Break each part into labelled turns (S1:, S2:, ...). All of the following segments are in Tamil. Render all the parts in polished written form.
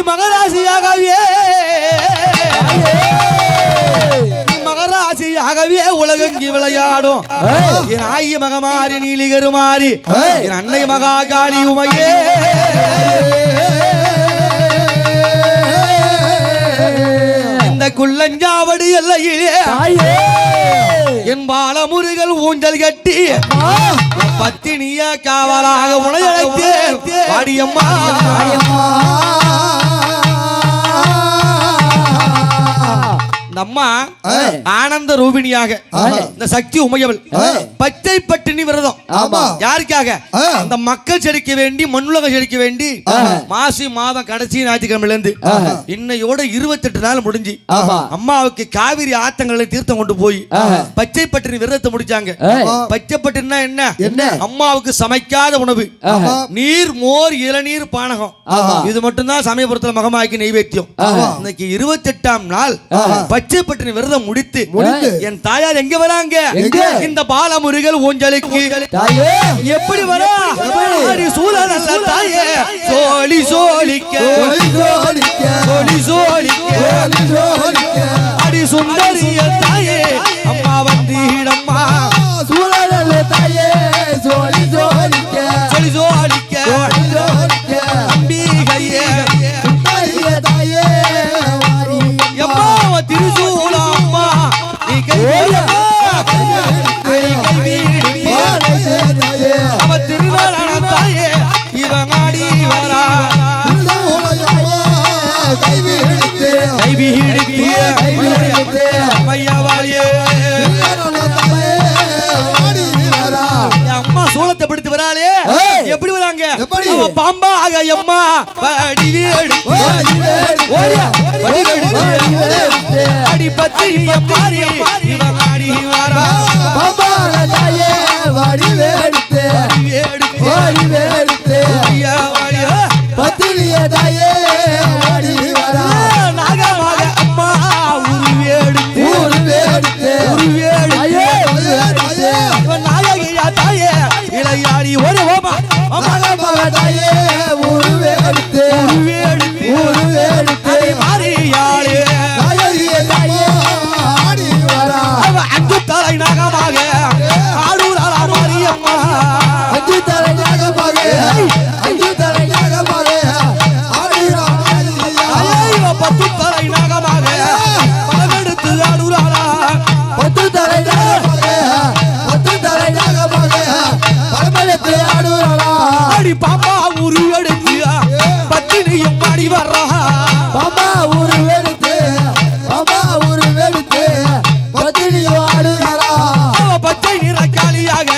S1: மகராசியாகவே மகராசியாகவே உலகங்கி விளையாடும் என் ஆயி மகமாரி நீலிகருமாறி என் அன்னை மகாகாளி உமையே இந்த குள்ளஞ்சாவடி எல்லையிலே என் பாலமுருகல் ஊஞ்சல் கட்டி பத்தினிய காவலாக உணவழைத்து பாடியம்மா அம்மா ஆனந்த ரூபிணியாக இந்த சக்தி உமையவள் பச்சை பட்டினி விரதம் யாருக்காக அந்த மக்கள் செடிக்க வேண்டி மண்ணுலக செடிக்க வேண்டி மாசி மாதம் கடைசி ஞாயிற்றுக்கிழமையில இருந்து இன்னையோட 28 நாள் முடிஞ்சு அம்மாவுக்கு காவிரி ஆத்தங்களை தீர்த்தம் கொண்டு போய் பச்சை பட்டினி விரதத்தை முடிச்சாங்க. பச்சை பட்டினா என்ன? அம்மாவுக்கு சமைக்காத உணவு, நீர் மோர் இளநீர் பானகம், இது மட்டும்தான் சமயபுரத்துல மகமாய்க்கு நெய்வேத்தியம். இன்னைக்கு 28ஆம் நாள் பச்சை பட்டினி விரதம் முடித்து என் தாயார் எங்க வராங்க? இந்த பாலமுருகல் ஊஞ்சலுக்கு எப்படி வரா? சூழல் தாயே சோழி சோழிக்க சோழி சோழிக்க அடி சுந்தரிய தாயே அம்மா வந்தீடம்மா சூழல் தாயே சோழி சோழிக்க சோழி சோழிக்க அம்பிகையே தாயே திருசூலம்மா நீ கை அவ திருநாளான தாயே இவங்காடி வரா அம்மா சூளத்தை பிடித்து வராளே எப்படி வராங்க? பாம்பா அம்மா அடி பத்தி மாறி இவங்காடி வரா நாகமாக அம்மா நாயகியா தாயே இளையாடி ஒரு ஓமா தாயே மாறியாளே அஞ்சு தலை நாகமாக ஆடூராளா மாரியம்மா அஞ்சு தலை நாகமாக பத்து தலை நாகமாக பலமெடுத்து ஆடூராளா பத்து தலை அடி பாப்பா உருவெடுத்து பத்தினியும் பாடி வர்றா பாப்பா உருவெடுத்து பத்தினியும் ஆடுறா பச்சை நிற காளியாக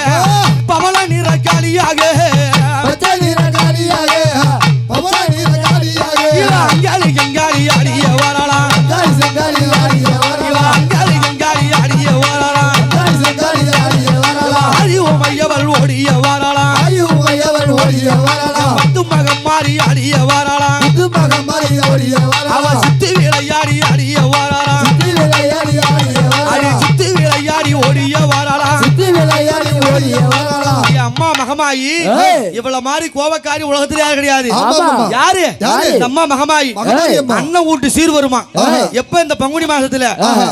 S1: பவள நிற காளியாக அங்காளி எங்காளி ஆடிய வரலாம் அங்காளி எங்காளி ஆடிய வரலாம் அடி உமையவள் ஓடிய வரலாம் பத்து மகம் மாறி ஆடிய வரலாம் அவ சுத்தி விளையாடி ஆடிய வரலாம் அடி சுத்தி விளையாடி ஓடிய வரலாம் அம்மா மகமாயி இவ்வளவு மாதிரி கோபக்காரி உலகத்திலே யாரு கிடையாது. யாரு? அம்மா மகமாயி அண்ணன் வீட்டு சீர் வருமா எப்ப இந்த பங்குனி மாசத்துல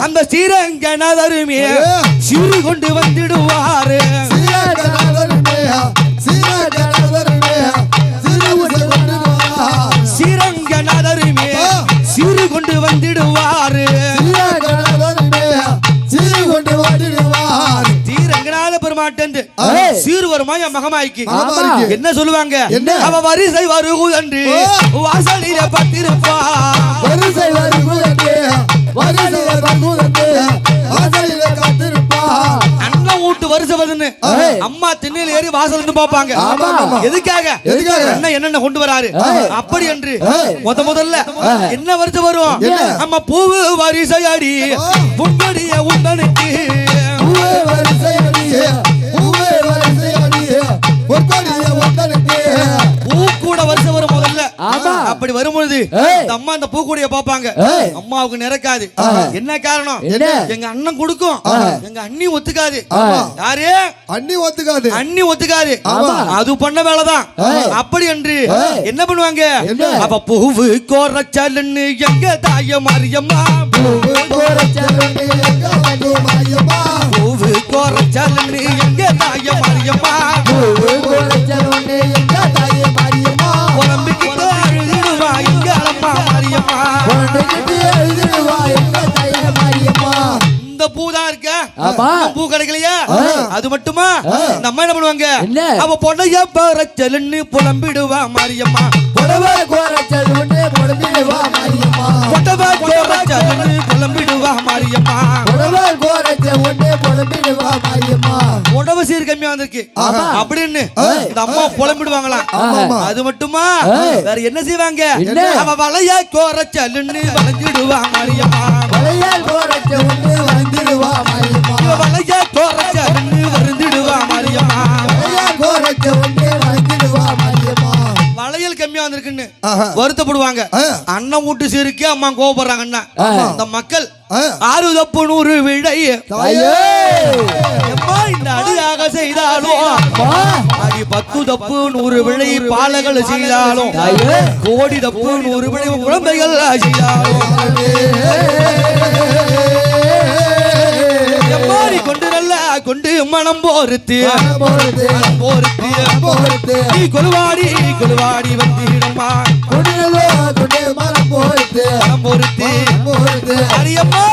S1: அந்த சீரங்கனதருமே சீரு கொண்டு வந்துடுவாரு சீரங்கனதருமே சீரு கொண்டு வந்துடுவாரு பெருமாட்டந்து சீர் வருமா என் மகமாய்க்கு என்ன சொல்லுவாங்க? அவ வரிசை வருகுதன்று வாசலில பத்திருப்பா வரிசை வருகுதன்று அண்ணன் வீட்டு வரிசை வருதுன்னு அம்மா திண்ணையில ஏறி வாசல் இருந்து பாப்பாங்க. எதுக்காக? அண்ணன் என்னென்ன கொண்டு வராரு அப்படி என்று முதல்ல என்ன வரிசை வரும்? அம்மா பூவு வரிசை அடி முன்னடிய உண்டனுக்கு பூ கூட வருஷம் வரும் முதல்ல அப்படி வரும்பொழுது இந்த அம்மா அந்த பூக்குடைய பாப்பாங்க அம்மாவுக்கு நிறக்காது என்ன காரணம் எங்க அண்ணன் கொடுக்கும் எங்க அண்ணி ஒத்துக்காது யாரு அண்ணி ஒத்துக்காது அது பண்ண வேலைதான் அப்படி என்று என்ன பண்ணுவாங்க அப்ப பூவு கோரச்சல்னு எங்க தாய மாரியம்மா பூவு கோரச்சல்னு எங்க தாய மாரியம்மா உடம்புக்கு அழுதுடுவா எங்க அம்மா மாரியம்மா இந்த பூதான் இருக்க பூ கிடைக்கலையா அது மட்டுமா நம்ம என்ன பண்ணுவாங்க அவ பொண்ணைய பரச்சல்னு புலம்பிடுவா மாரியம்மா புடவை கோரச்சல்னு புலம்பிடுவா மாரியம்மா புடவை கோரச்சல்னு புலம்பிடுவா மாரியம்மா புடவை கோரச்சல்னு புலம்பிடுவா மாரியம்மா புடவை சீர் கம்மியா வந்திருக்கு அப்படின்னு இந்த அம்மா புலம்பிடுவாங்களாம் அது மட்டுமா வேற என்ன செய்வாங்க அவ வளைய கோரச்சல்னு வளைஞ்சிடுவா மாரியம்மா வளையால் கோரச்சல்னு வளைஞ்சிடுவா மாரியம்மா வளைய கோரச்சல்னு வருந்திடுவா மாரியம்மா வளைய கோரச்சல்னு வளைஞ்சிடுவா மாரியம்மா வளையல் கம்மியா வந்திருக்குன்னு வருத்தப்படுவாங்க அண்ணன் வீட்டு சீருக்கு அம்மா கோபப்படுறாங்கன்னா இந்த மக்கள் 6 தப்பு 100 விடை இந்த அடியாக செய்தாலும் அடி 10 தப்பு 100 விடை பாலகள் செய்தாலும் கோடி தப்பு 100 விடை குழந்தைகள் செய்தாலும் எம்மாடி கொண்டு நல்ல கொண்டு மனம் போர்த்து நீ கொலுவாடி வந்திடம்மா மனம் போர்த்து அரியம்மா